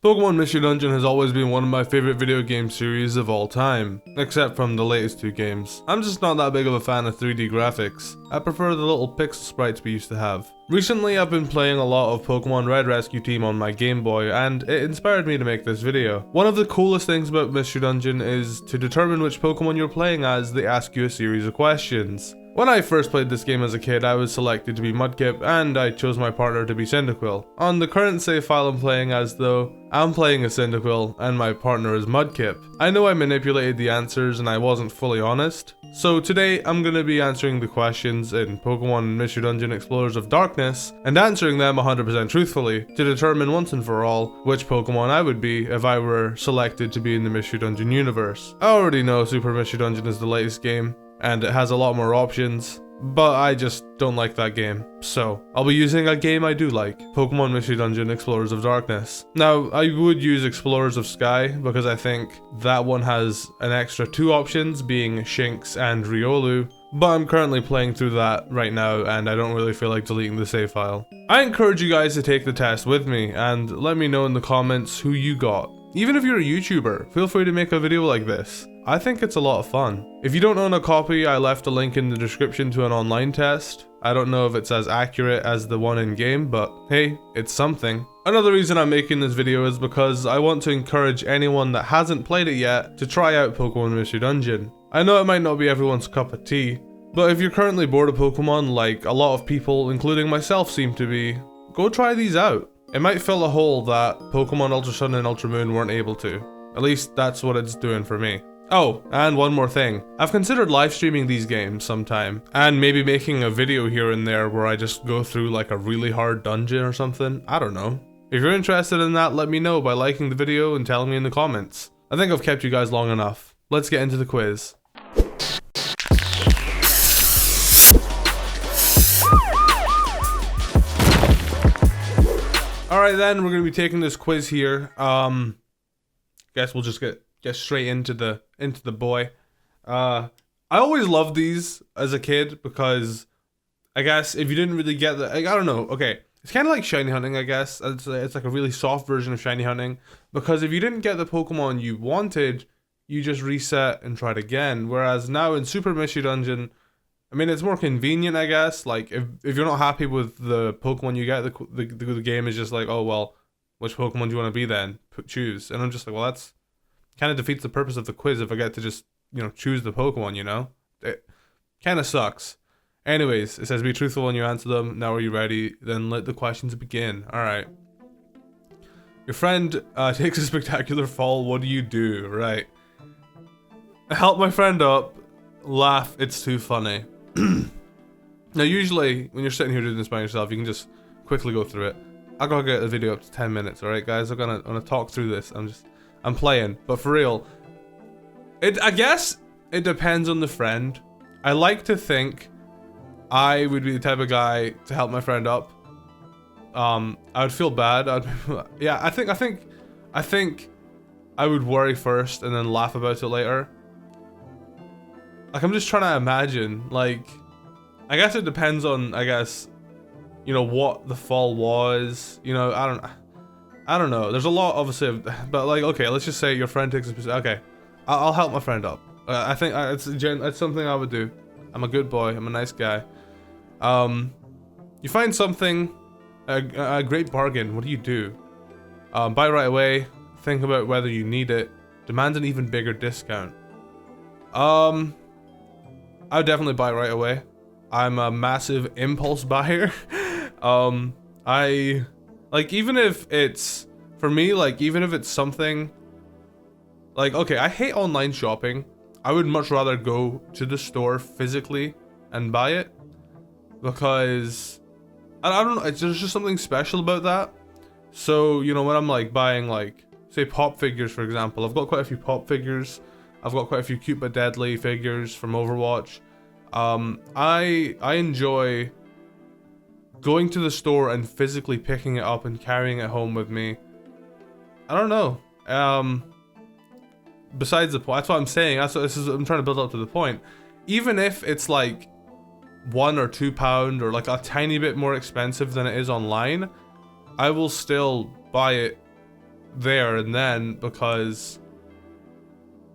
Pokémon Mystery Dungeon has always been one of my favorite video game series of all time, except from the latest two games. I'm just not that big of a fan of 3D graphics. I prefer the little pixel sprites we used to have. Recently I've been playing a lot of Pokémon Red Rescue Team on my Game Boy, and it inspired me to make this video. One of the coolest things about Mystery Dungeon is to determine which Pokémon you're playing as, they ask you a series of questions. When I first played this game as a kid, I was selected to be Mudkip, and I chose my partner to be Cyndaquil. On the current save file I'm playing as though, I'm playing as Cyndaquil, and my partner is Mudkip. I know I manipulated the answers and I wasn't fully honest, so today I'm going to be answering the questions in Pokémon Mystery Dungeon Explorers of Darkness, and answering them 100% truthfully, to determine once and for all which Pokémon I would be if I were selected to be in the Mystery Dungeon universe. I already know Super Mystery Dungeon is the latest game, and it has a lot more options, but I just don't like that game. So, I'll be using a game I do like, Pokémon Mystery Dungeon Explorers of Darkness. Now, I would use Explorers of Sky, because I think that one has an extra 2 options, being Shinx and Riolu, but I'm currently playing through that right now, and I don't really feel like deleting the save file. I encourage you guys to take the test with me, and let me know in the comments who you got. Even if you're a YouTuber, feel free to make a video like this. I think it's a lot of fun. If you don't own a copy, I left a link in the description to an online test. I don't know if it's as accurate as the one in game, but hey, it's something. Another reason I'm making this video is because I want to encourage anyone that hasn't played it yet to try out Pokémon Mystery Dungeon. I know it might not be everyone's cup of tea, but if you're currently bored of Pokemon like a lot of people, including myself, seem to be, go try these out. It might fill a hole that Pokemon Ultra Sun and Ultra Moon weren't able to. At least that's what it's doing for me. Oh, and one more thing. I've considered live streaming these games sometime, and maybe making a video here and there where I just go through like a really hard dungeon or something. I don't know. If you're interested in that, let me know by liking the video and telling me in the comments. I think I've kept you guys long enough. Let's get into the quiz. Alright then, we're going to be taking this quiz here. Guess we'll just get straight into the boy. I always loved these as a kid because I guess if you didn't really get the, like, I don't know, okay, it's kind of like shiny hunting, I guess. It's like a really soft version of shiny hunting, because if you didn't get the Pokemon you wanted, you just reset and tried again. Whereas now in Super Mystery Dungeon, I mean, it's more convenient, I guess. Like, if you're not happy with the Pokemon you get, the game is just like, oh, well, which Pokemon do you want to be then? Choose. And I'm just like, well, that's kind of defeats the purpose of the quiz if I get to just, you know, choose the Pokemon, you know? It kind of sucks. Anyways, it says be truthful when you answer them. Now are you ready? Then let the questions begin. Alright. Your friend takes a spectacular fall. What do you do? Right. Help my friend up. Laugh. It's too funny. Now usually when you're sitting here doing this by yourself, you can just quickly go through it. I gotta get the video up to 10 minutes, alright guys? I'm gonna talk through this. I'm playing, but for real, I guess it depends on the friend. I like to think I would be the type of guy to help my friend up. I would feel bad. Yeah, I think I would worry first and then laugh about it later. Like, I'm just trying to imagine, like, I guess it depends on, I guess, you know, what the fall was, you know, I don't know. There's a lot, obviously, but like, okay, let's just say your friend takes a specific. Okay, I'll help my friend up. I think it's something I would do. I'm a good boy. I'm a nice guy. You find something, a great bargain. What do you do? Buy right away. Think about whether you need it. Demand an even bigger discount. I would definitely buy right away. I'm a massive impulse buyer. Like, even if it's, for me, like, even if it's something, like, okay, I hate online shopping. I would much rather go to the store physically and buy it, because, I don't know, there's just something special about that. So, you know, when I'm, like, buying, like, say, pop figures, for example, I've got quite a few pop figures. I've got quite a few cute but deadly figures from Overwatch. I enjoy going to the store and physically picking it up and carrying it home with me. I don't know. Besides the point, that's what I'm saying. I'm trying to build up to the point. Even if it's like £1 or £2 or like a tiny bit more expensive than it is online, I will still buy it there and then because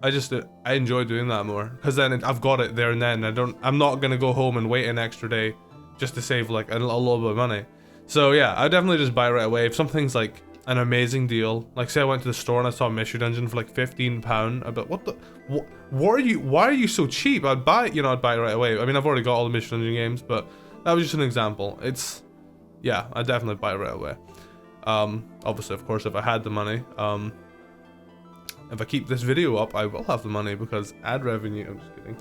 I enjoy doing that more, because then I've got it there and then. I'm not gonna go home and wait an extra day just to save like a little bit of money. So yeah, I definitely just buy it right away. If something's like an amazing deal, like say I went to the store and I saw a mystery dungeon for like £15, I'd be like, why are you so cheap? I'd buy it, I'd buy it right away. I mean, I've already got all the mystery dungeon games, but that was just an example. Yeah, I'd definitely buy it right away. Obviously, of course, if I had the money. If I keep this video up, I will have the money because ad revenue. I'm just kidding.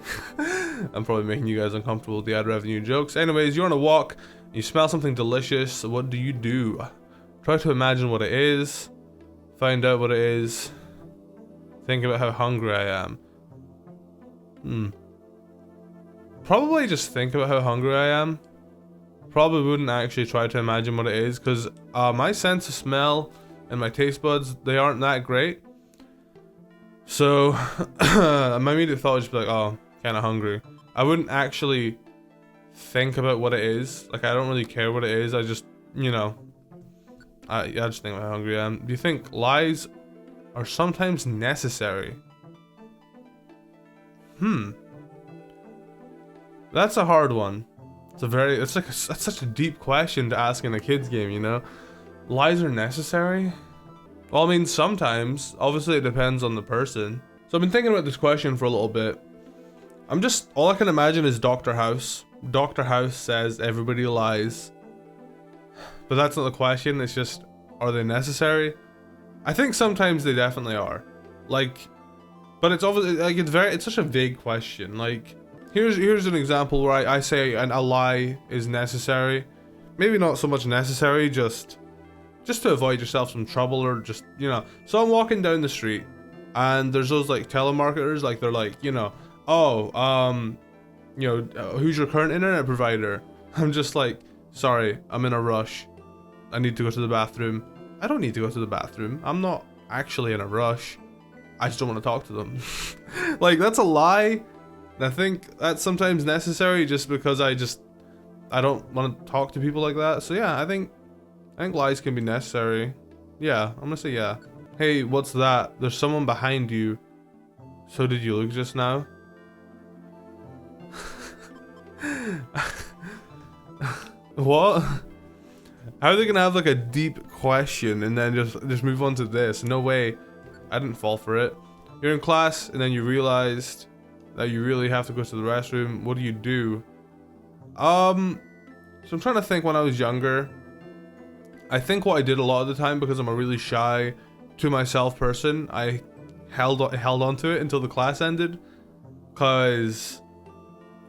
I'm probably making you guys uncomfortable with the ad revenue jokes. Anyways, you're on a walk, you smell something delicious. What do? Try to imagine what it is, find out what it is, think about how hungry I am. Probably just think about how hungry I am. Probably wouldn't actually try to imagine what it is, because my sense of smell and my taste buds, they aren't that great. So my immediate thought would just be like, oh, kind of hungry. I wouldn't actually think about what it is. Like, I don't really care what it is. I just, I just think about how hungry I am. Do you think lies are sometimes necessary? That's a hard one. That's such a deep question to ask in a kid's game, Lies are necessary? Well, I mean, sometimes. Obviously, it depends on the person. So I've been thinking about this question for a little bit. All I can imagine is Dr. House. Dr. House says everybody lies. But that's not the question, it's just, are they necessary? I think sometimes they definitely are. Like, but it's obviously, like, it's such a vague question. Like, here's an example where I say a lie is necessary. Maybe not so much necessary, just to avoid yourself some trouble, or just, So I'm walking down the street and there's those like telemarketers, like they're like, who's your current internet provider? I'm just like, sorry, I'm in a rush. I need to go to the bathroom. I don't need to go to the bathroom. I'm not actually in a rush. I just don't want to talk to them. Like, that's a lie. And I think that's sometimes necessary just because I don't want to talk to people like that. So yeah, I think lies can be necessary. Yeah, I'm gonna say yeah. Hey, what's that? There's someone behind you. So did you look just now? What? How are they gonna have like a deep question and then just move on to this? No way. I didn't fall for it. You're in class and then you realized that you really have to go to the restroom. What do? So I'm trying to think when I was younger. I think what I did a lot of the time, because I'm a really shy to myself person, I held on to it until the class ended, because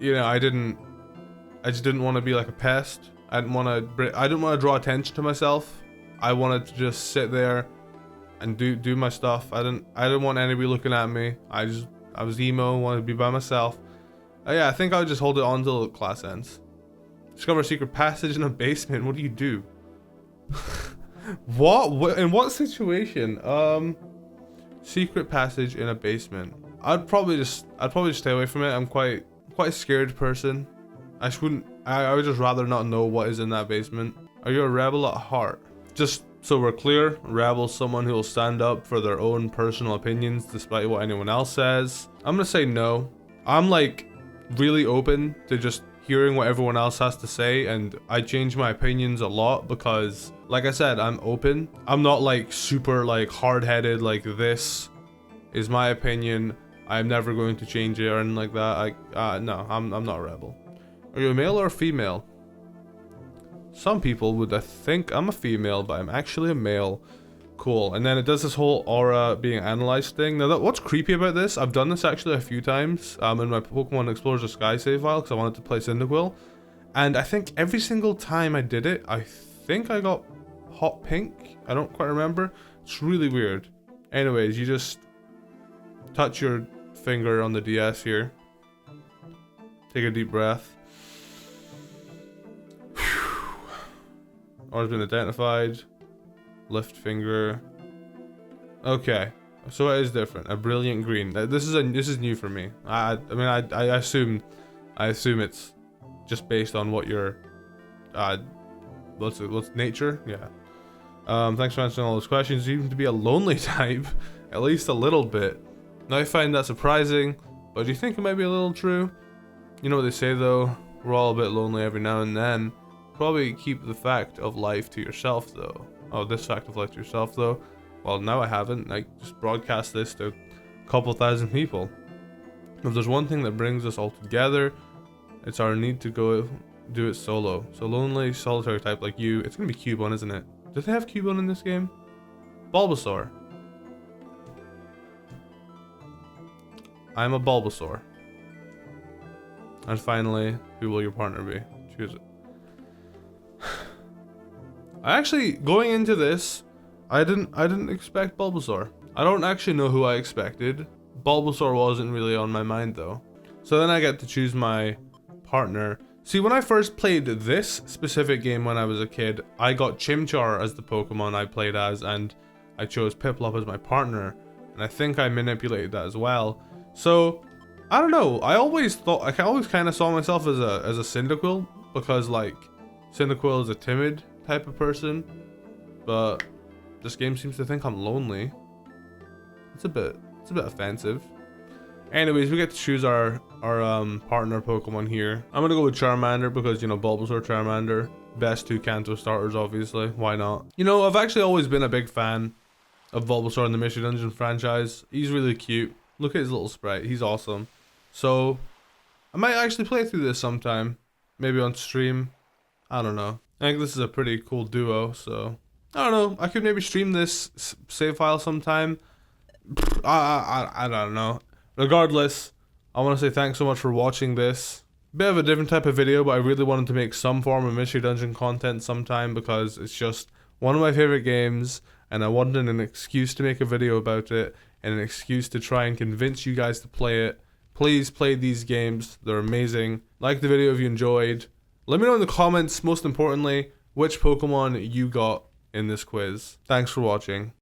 I just didn't want to be like a pest. I didn't want to draw attention to myself. I wanted to just sit there and do my stuff. I didn't want anybody looking at me. I was emo, wanted to be by myself. Yeah, I think I would just hold it on until the class ends. Discover a secret passage in a basement. What do? What? In what situation? Secret passage in a basement. I'd probably just stay away from it. I'm quite a scared person. I would just rather not know what is in that basement. Are you a rebel at heart? Just so we're clear, rebel's someone who will stand up for their own personal opinions despite what anyone else says. I'm gonna say no. I'm like really open to just hearing what everyone else has to say, and I change my opinions a lot because, like I said, I'm open. I'm not like super like hard-headed, like this is my opinion, I'm never going to change it or anything like that. No, I'm not a rebel. Are you a male or a female? Some people would think I'm a female, but I'm actually a male. Cool. And then it does this whole aura being analyzed thing. Now, what's creepy about this, I've done this actually a few times in my Pokemon Explorers of Sky save file, because I wanted to play Cyndaquil. And I think every single time I did it, I think I got hot pink. I don't quite remember. It's really weird. Anyways, you just touch your finger on the DS here. Take a deep breath. Aura's been identified. Lift finger. Okay, so it is different. A brilliant green. This is new for me. I assume it's just based on what your what's nature? Yeah. Thanks for answering all those questions. You seem to be a lonely type, at least a little bit. Now I find that surprising, but do you think it might be a little true? You know what they say though, we're all a bit lonely every now and then. Probably keep the fact of life to yourself though. Oh, this fact of life to yourself though. Well, now I haven't. I just broadcast this to a couple thousand people. If there's one thing that brings us all together, it's our need to go do it solo. So lonely, solitary type like you. It's gonna be Cubone, isn't it? Do they have Cubone in this game? Bulbasaur. I'm a Bulbasaur. And finally, who will your partner be? Choose it. Actually, going into this, I didn't expect Bulbasaur. I don't actually know who I expected. Bulbasaur wasn't really on my mind though. So then I get to choose my partner. See, when I first played this specific game when I was a kid, I got Chimchar as the Pokemon I played as, and I chose Piplup as my partner. And I think I manipulated that as well. So, I don't know. I always kind of saw myself as a Cyndaquil, because like Cyndaquil is a timid type of person, but this game seems to think I'm lonely. It's a bit offensive. Anyways, we get to choose our partner Pokemon here. I'm gonna go with Charmander because, you know, Bulbasaur, Charmander, best two Kanto starters, obviously. Why not? You know, I've actually always been a big fan of Bulbasaur in the Mystery Dungeon franchise. He's really cute. Look at his little sprite. He's awesome. So, I might actually play through this sometime. Maybe on stream. I don't know. I think this is a pretty cool duo, so I don't know. I could maybe stream this save file sometime. I don't know. Regardless, I want to say thanks so much for watching this. Bit of a different type of video, but I really wanted to make some form of Mystery Dungeon content sometime because it's just one of my favorite games, and I wanted an excuse to make a video about it and an excuse to try and convince you guys to play it. Please play these games. They're amazing. Like the video if you enjoyed. Let me know in the comments, most importantly, which Pokemon you got in this quiz. Thanks for watching.